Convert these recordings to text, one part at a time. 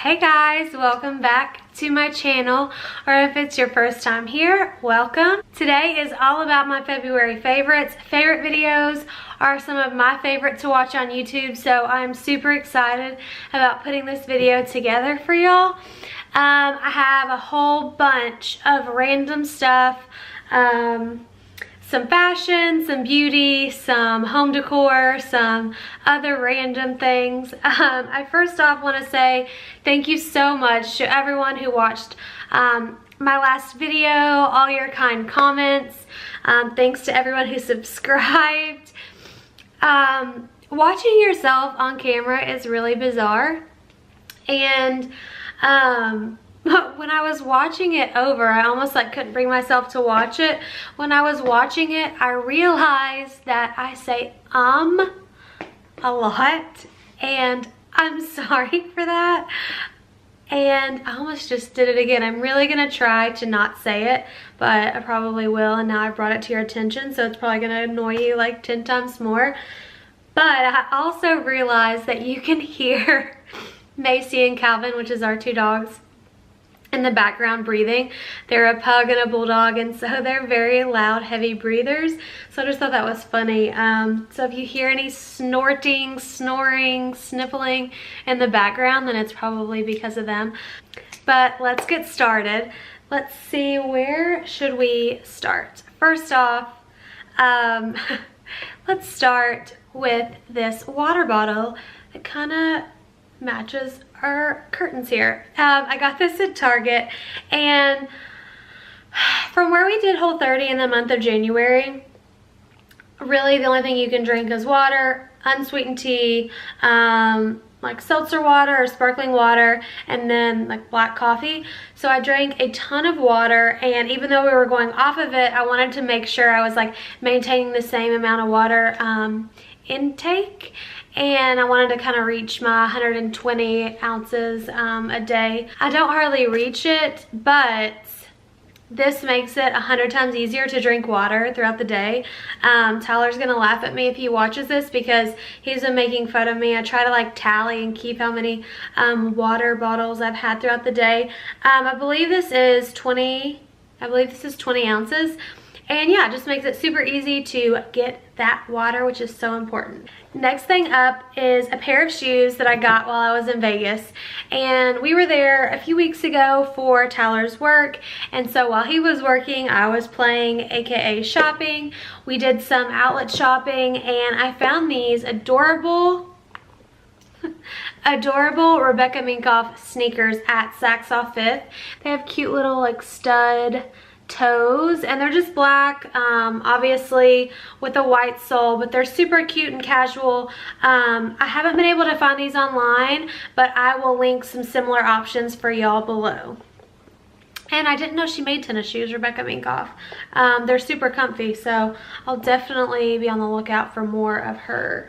Hey guys, welcome back to my channel, or if it's your first time here, welcome. Today is all about my February favorites. Favorite videos are some of my favorite to watch on YouTube, so I'm super excited about putting this video together for y'all. I have a whole bunch of random stuff, some fashion, some beauty, some home decor, some other random things. I first off want to say thank you so much to everyone who watched my last video, all your kind comments. Thanks to everyone who subscribed. Watching yourself on camera is really bizarre, and when I was watching it over, I almost couldn't bring myself to watch it. When I was watching it, I realized that I say a lot, and I'm sorry for that. And I almost just did it again. I'm really gonna try to not say it, but I probably will, and now I brought it to your attention, so it's probably gonna annoy you like 10 times more. But I also realized that you can hear Macy and Calvin, which is our two dogs, in the background breathing. They're a pug and a bulldog, and so they're very loud, heavy breathers. So I just thought that was funny. So if you hear any snorting, snoring, sniffling in the background, then it's probably because of them. But let's get started. Let's see, where should we start? First off, let's start with this water bottle that kind of matches our curtains here. I got this at Target, and from where we did Whole30 in the month of January, really the only thing you can drink is water, unsweetened tea, like seltzer water or sparkling water, and then like black coffee. So I drank a ton of water, and even though we were going off of it, I wanted to make sure I was maintaining the same amount of water intake. And I wanted to kind of reach my 120 ounces a day. I don't hardly reach it, but this makes it 100 times easier to drink water throughout the day. Tyler's gonna laugh at me if he watches this, because he's been making fun of me. I try to tally and keep how many water bottles I've had throughout the day. I believe this is 20 ounces. And yeah, it just makes it super easy to get that water, which is so important. Next thing up is a pair of shoes that I got while I was in Vegas. And we were there a few weeks ago for Tyler's work. And so while he was working, I was playing, aka shopping. We did some outlet shopping, and I found these adorable Rebecca Minkoff sneakers at Saks Off 5th. They have cute little stud toes, and they're just black, obviously with a white sole, but they're super cute and casual. I haven't been able to find these online, but I will link some similar options for y'all below. And I didn't know she made tennis shoes, Rebecca Minkoff. They're super comfy, so I'll definitely be on the lookout for more of her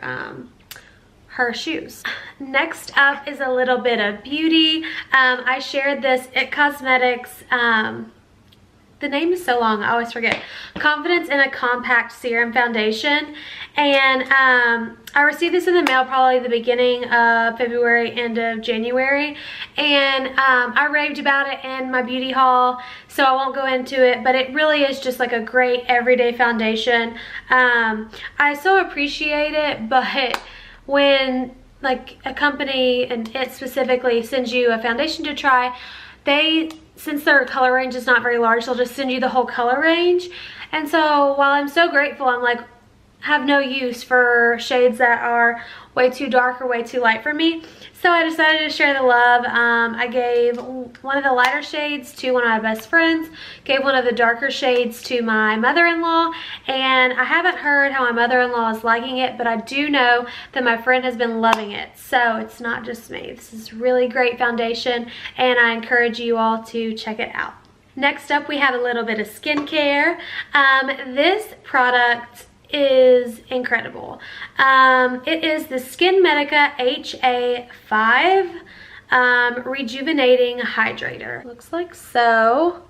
shoes. Next up is a little bit of beauty. I shared this It Cosmetics, the name is so long, I always forget. Confidence in a Compact Serum Foundation. And I received this in the mail probably the beginning of February, end of January. And I raved about it in my beauty haul, so I won't go into it. But it really is just a great everyday foundation. I so appreciate it, but when a company, and it specifically, sends you a foundation to try, since their color range is not very large, they'll just send you the whole color range. And so while I'm so grateful, I'm have no use for shades that are way too dark or way too light for me. So I decided to share the love. I gave one of the lighter shades to one of my best friends, gave one of the darker shades to my mother-in-law, and I haven't heard how my mother-in-law is liking it, but I do know that my friend has been loving it. So it's not just me. This is really great foundation, and I encourage you all to check it out. Next up, we have a little bit of skincare. This product is incredible. It is the Skin Medica HA5 Rejuvenating Hydrator. Looks like so.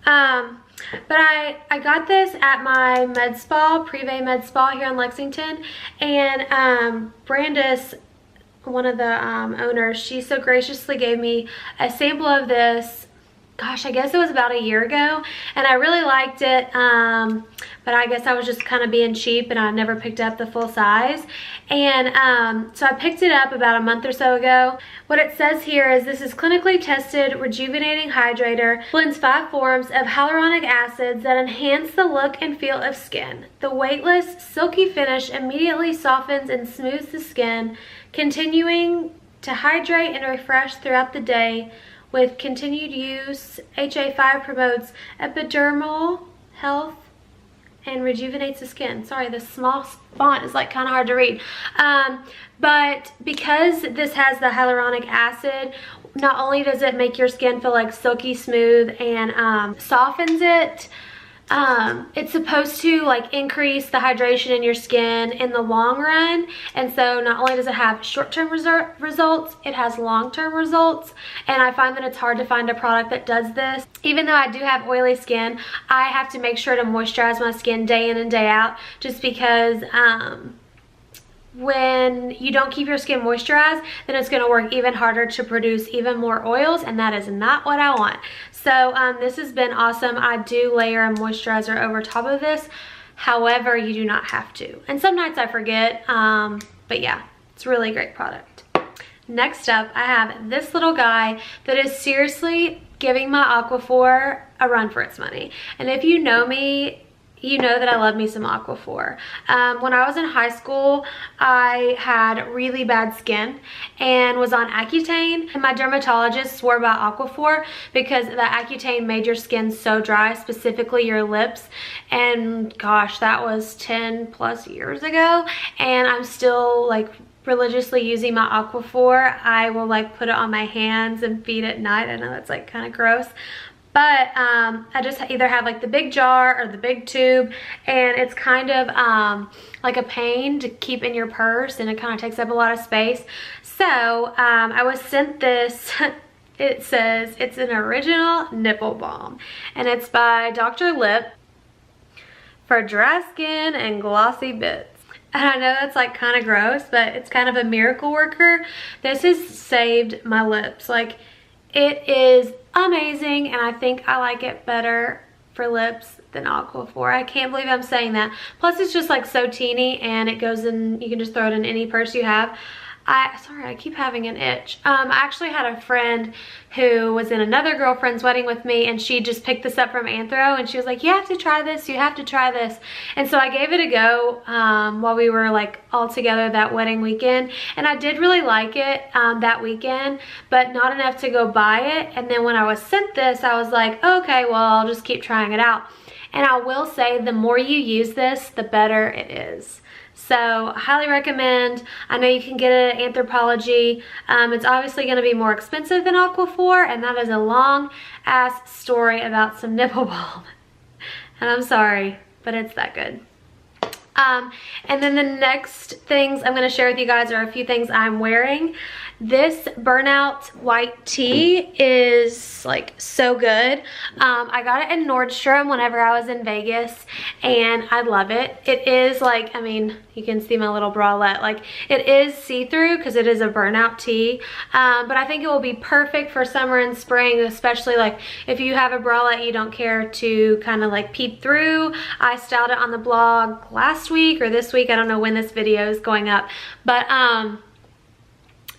But I got this at my med spa, Privé Med Spa here in Lexington, and Brandis one of the owners, she so graciously gave me a sample of this. Gosh, I guess it was about a year ago, and I really liked it, but I guess I was just kind of being cheap and I never picked up the full size. And so I picked it up about a month or so ago. What it says here is this is clinically tested rejuvenating hydrator, blends 5 forms of hyaluronic acids that enhance the look and feel of skin. The weightless, silky finish immediately softens and smooths the skin, continuing to hydrate and refresh throughout the day. With continued use, HA5 promotes epidermal health and rejuvenates the skin. Sorry, this small font is like kind of hard to read. But because this has the hyaluronic acid, not only does it make your skin feel like silky smooth and softens it, it's supposed to like increase the hydration in your skin in the long run. And so not only does it have short-term results, it has long-term results. And I find that it's hard to find a product that does this. Even though I do have oily skin, I have to make sure to moisturize my skin day in and day out, just because when you don't keep your skin moisturized, then it's going to work even harder to produce even more oils, and that is not what I want. So this has been awesome. I do layer a moisturizer over top of this. However, you do not have to. And some nights I forget, but yeah, it's a really great product. Next up, I have this little guy that is seriously giving my Aquaphor a run for its money. And if you know me, you know that I love me some Aquaphor. When I was in high school, I had really bad skin and was on Accutane. And my dermatologist swore by Aquaphor because the Accutane made your skin so dry, specifically your lips. And gosh, that was 10 plus years ago. And I'm still like religiously using my Aquaphor. I will like put it on my hands and feet at night. I know that's like kind of gross. But I just either have like the big jar or the big tube, and it's kind of like a pain to keep in your purse, and it kind of takes up a lot of space. So I was sent this. It says it's an original nipple balm, and it's by Dr. Lip for dry skin and glossy bits. And I know that's like kind of gross, but it's kind of a miracle worker. This has saved my lips. Like, it is amazing, and I think I like it better for lips than Aquaphor. I can't believe I'm saying that. Plus, it's just like so teeny, and it goes in, you can just throw it in any purse you have. Sorry, I keep having an itch. I actually had a friend who was in another girlfriend's wedding with me, and she just picked this up from Anthro, and she was like, you have to try this, you have to try this. And so I gave it a go while we were like all together that wedding weekend, and I did really like it that weekend, but not enough to go buy it. And then when I was sent this, I was like, okay, well, I'll just keep trying it out. And I will say, the more you use this, the better it is. So I highly recommend. I know you can get it at Anthropologie. It's obviously going to be more expensive than Aquaphor, and that is a long ass story about some nipple balm. And I'm sorry, but it's that good. And then the next things I'm going to share with you guys are a few things I'm wearing. This burnout white tee is like so good. I got it in Nordstrom whenever I was in Vegas, and I love it. It is like, I mean, you can see my little bralette. Like, it is see-through because it is a burnout tee, but I think it will be perfect for summer and spring, especially like if you have a bralette you don't care to kind of like peep through. I styled it on the blog last week or this week. I don't know when this video is going up, but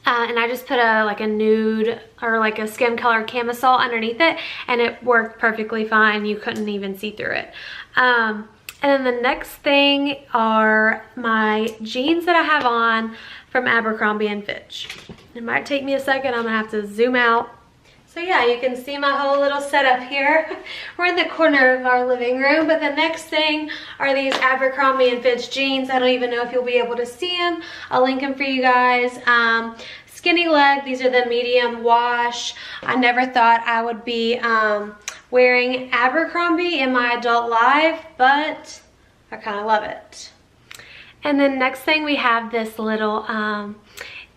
and I just put a nude or like a skin color camisole underneath it, and it worked perfectly fine. You couldn't even see through it. And then the next thing are my jeans that I have on from Abercrombie & Fitch. It might take me a second. I'm gonna have to zoom out. So yeah, you can see my whole little setup here. We're in the corner of our living room, but the next thing are these Abercrombie & Fitch jeans. I don't even know if you'll be able to see them. I'll link them for you guys. Skinny leg, these are the medium wash. I never thought I would be wearing Abercrombie in my adult life, but I kind of love it. And then next thing, we have this little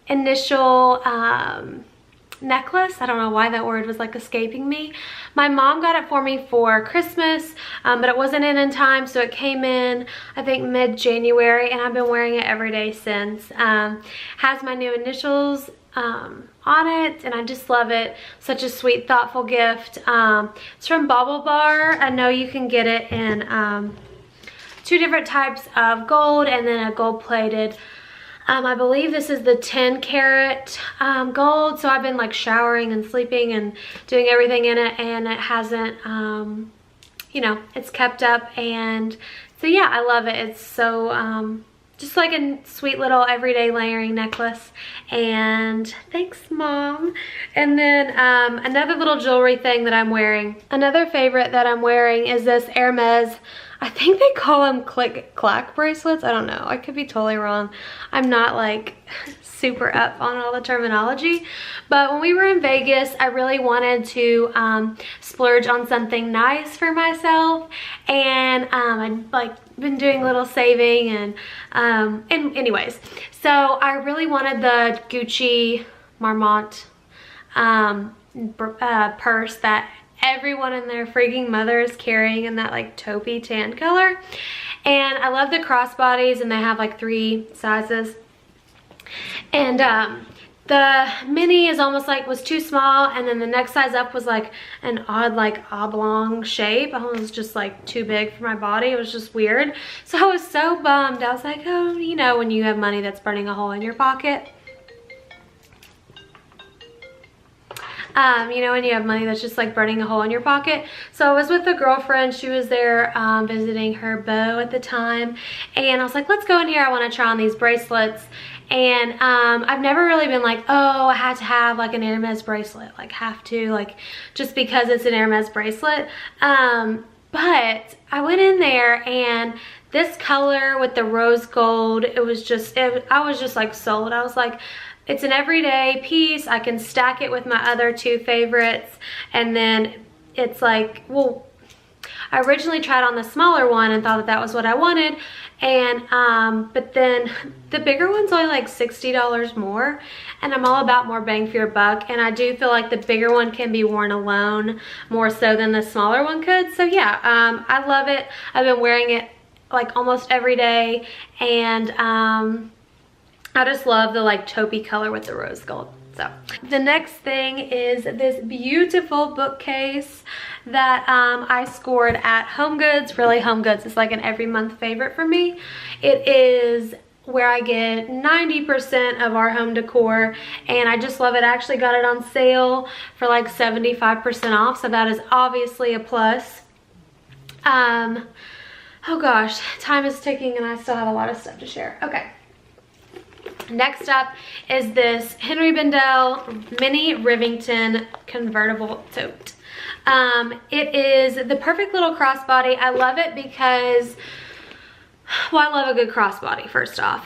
initial necklace. I don't know why that word was like escaping me. My mom got it for me for Christmas, but it wasn't in time, so it came in, I think, mid-January, and I've been wearing it every day since. Has my new initials on it, and I just love it. Such a sweet, thoughtful gift. It's from Bauble Bar. I know you can get it in 2 different types of gold and then a gold-plated. I believe this is the 10 karat gold, so I've been like showering and sleeping and doing everything in it, and it hasn't, you know, it's kept up, and so yeah, I love it. It's so, just like a sweet little everyday layering necklace. And thanks, Mom. And then another little jewelry thing that I'm wearing. Another favorite that I'm wearing is this Hermes, I think they call them click-clack bracelets. I don't know. I could be totally wrong. I'm not like super up on all the terminology. But when we were in Vegas, I really wanted to splurge on something nice for myself. And I'd like been doing a little saving and anyways. So I really wanted the Gucci Marmont purse that everyone and their freaking mother is carrying in that like taupey tan color. And I love the crossbodies, and they have like 3 sizes. And the mini is almost like was too small, and then the next size up was like an odd like oblong shape. It was just like too big for my body. It was just weird. So I was so bummed. I was like, oh, you know, when you have money that's burning a hole in your pocket. You know, when you have money that's just like burning a hole in your pocket. So I was with a girlfriend. She was there visiting her beau at the time. And I was like, let's go in here. I want to try on these bracelets. And I've never really been like, oh, I had to have like an Hermes bracelet. Like have to, like just because it's an Hermes bracelet. But I went in there, and this color with the rose gold, it was just, I was just like sold. I was like, it's an everyday piece. I can stack it with my other 2 favorites. And then it's like, well, I originally tried on the smaller one and thought that that was what I wanted. And, but then the bigger one's only like $60 more. And I'm all about more bang for your buck. And I do feel like the bigger one can be worn alone more so than the smaller one could. So yeah, I love it. I've been wearing it like almost every day. And, I just love the like taupey color with the rose gold. So the next thing is this beautiful bookcase that I scored at HomeGoods. Really, HomeGoods is like an every month favorite for me. It is where I get 90% of our home decor, and I just love it. I actually got it on sale for like 75% off, so that is obviously a plus. Oh gosh, time is ticking and I still have a lot of stuff to share. Okay. Next up is this Henry Bendel Mini Rivington Convertible Tote. It is the perfect little crossbody. I love it because, well, I love a good crossbody first off.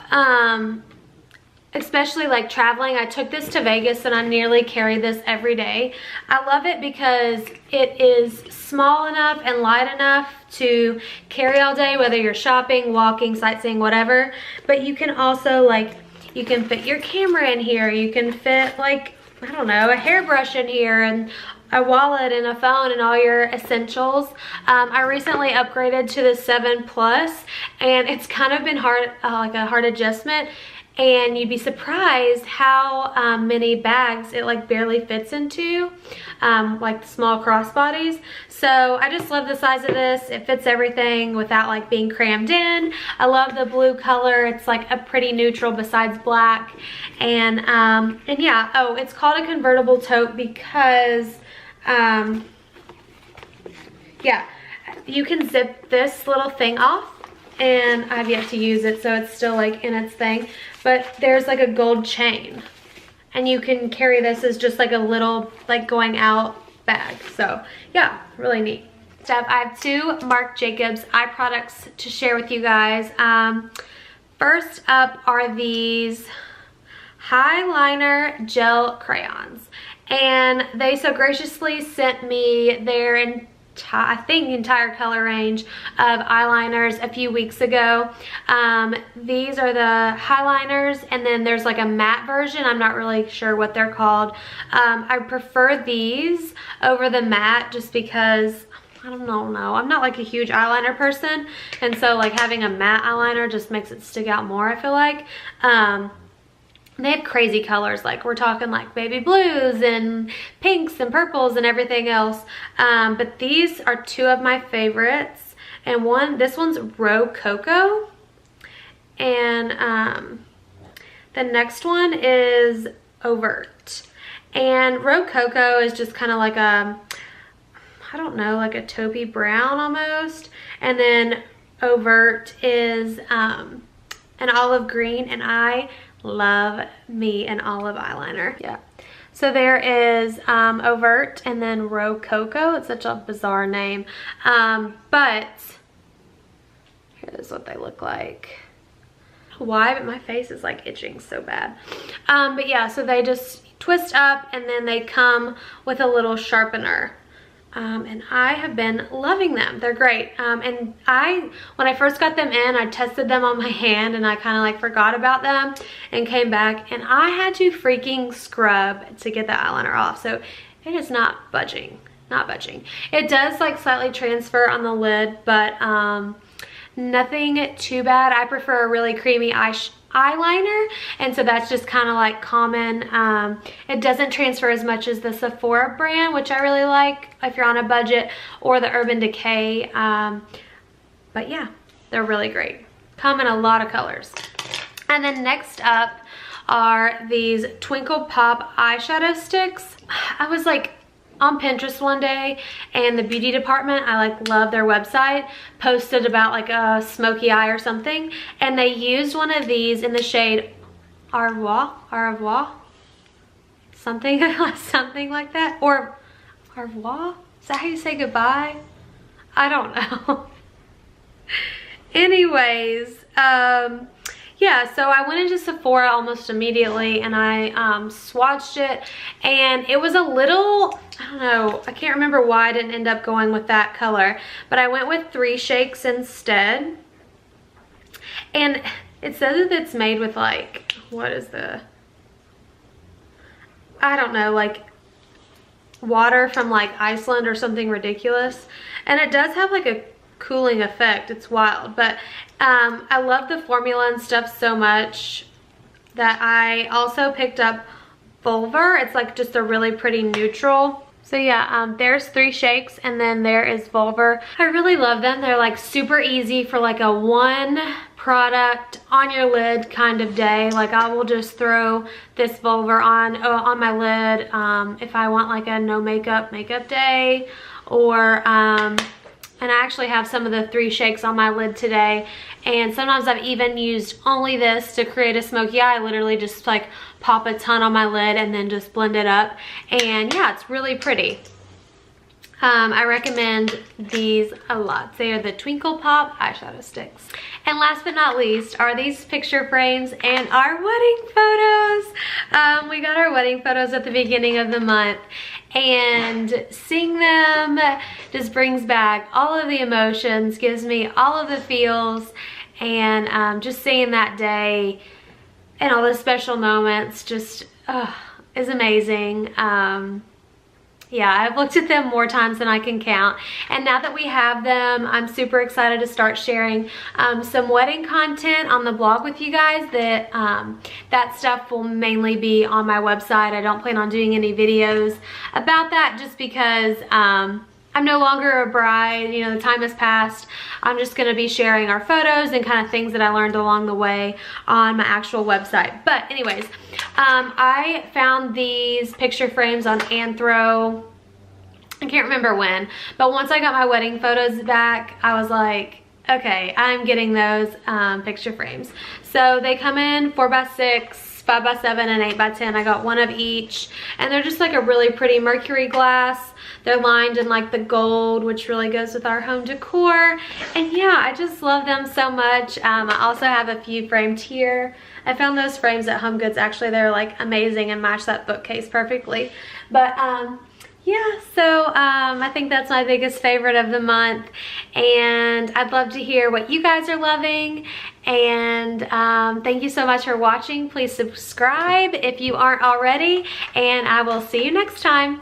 Especially like traveling. I took this to Vegas and I nearly carry this every day. I love it because it is small enough and light enough to carry all day, whether you're shopping, walking, sightseeing, whatever. But you can also like, you can fit your camera in here. You can fit like, I don't know, a hairbrush in here, and a wallet and a phone and all your essentials. I recently upgraded to the 7 Plus, and it's kind of been hard, like a hard adjustment. And you'd be surprised how many bags it like barely fits into, like the small crossbodies. So I just love the size of this. It fits everything without like being crammed in. I love the blue color. It's like a pretty neutral besides black. And yeah, oh, it's called a convertible tote because, yeah, you can zip this little thing off. And I've yet to use it, so it's still like in its thing. But there's like a gold chain, and you can carry this as just like a little like going out bag. So yeah, really neat. Next up, I have 2 Marc Jacobs eye products to share with you guys. First up are these Highliner gel crayons, and they so graciously sent me their I think the entire color range of eyeliners a few weeks ago. These are the highliners, and then there's like a matte version. I'm not really sure what they're called. I prefer these over the matte just because I don't know, I'm not like a huge eyeliner person, and so like having a matte eyeliner just makes it stick out more, I feel like. They have crazy colors, like we're talking like baby blues and pinks and purples and everything else. But these are two of my favorites. And this one's Rococo. And the next one is Overt. And Rococo is just kind of like a, I don't know, like a taupey brown almost. And then Overt is an olive green, and I love me an olive eyeliner. Yeah. So there is Overt and then Rococo. It's such a bizarre name. But here's what they look like. Why? But my face is like itching so bad. But yeah, so they just twist up and then they come with a little sharpener. And I have been loving them. They're great. And when I first got them in, I tested them on my hand and I kind of like forgot about them and came back, and I had to freaking scrub to get the eyeliner off. So it is not budging, not budging. It does like slightly transfer on the lid, but nothing too bad. I prefer a really creamy eyeliner, and so that's just kind of like common. It doesn't transfer as much as the Sephora brand, which I really like if you're on a budget, or the Urban Decay. But yeah, they're really great. Come in a lot of colors. And then next up are these Twinkle Pop eyeshadow sticks. I was like on Pinterest one day, and the beauty department, I like love their website, posted about like a smoky eye or something, and they used one of these in the shade Au revoir, something like that, or Au revoir, is that how you say goodbye? I don't know. Anyways, yeah, so I went into Sephora almost immediately, and I swatched it, and it was a little, I don't know, I can't remember why I didn't end up going with that color, but I went with 3 Shakes instead. And it says that it's made with like, what is I don't know, like water from like Iceland or something ridiculous. And it does have like a cooling effect. It's wild, but I love the formula and stuff so much that I also picked up Vulvar. It's like just a really pretty neutral. So yeah, there's 3 Shakes, and then there is Vulvar. I really love them. They're like super easy for like a one product on your lid kind of day. Like I will just throw this Vulvar on my lid if I want like a no makeup day, or and I actually have some of the 3 Shakes on my lid today. And sometimes I've even used only this to create a smoky eye. I literally just like pop a ton on my lid and then just blend it up. And yeah, it's really pretty. I recommend these a lot. They are the Twinkle Pop eyeshadow sticks. And last but not least are these picture frames and our wedding photos. We got our wedding photos at the beginning of the month, and seeing them just brings back all of the emotions, gives me all of the feels, and just seeing that day and all the special moments just is amazing. Yeah, I've looked at them more times than I can count. And now that we have them, I'm super excited to start sharing some wedding content on the blog with you guys. That stuff will mainly be on my website. I don't plan on doing any videos about that just because I'm no longer a bride. You know, the time has passed. I'm just gonna be sharing our photos and kind of things that I learned along the way on my actual website. But anyways, I found these picture frames on Anthro. I can't remember when, but once I got my wedding photos back, I was like, okay, I'm getting those picture frames. So they come in 4x6, 5x7, and 8x10. I got one of each, and they're just like a really pretty mercury glass. They're lined in like the gold, which really goes with our home decor. And yeah, I just love them so much. I also have a few framed here. I found those frames at HomeGoods. Actually, they're like amazing and match that bookcase perfectly. But yeah, so I think that's my biggest favorite of the month, and I'd love to hear what you guys are loving. And thank you so much for watching. Please subscribe if you aren't already, and I will see you next time.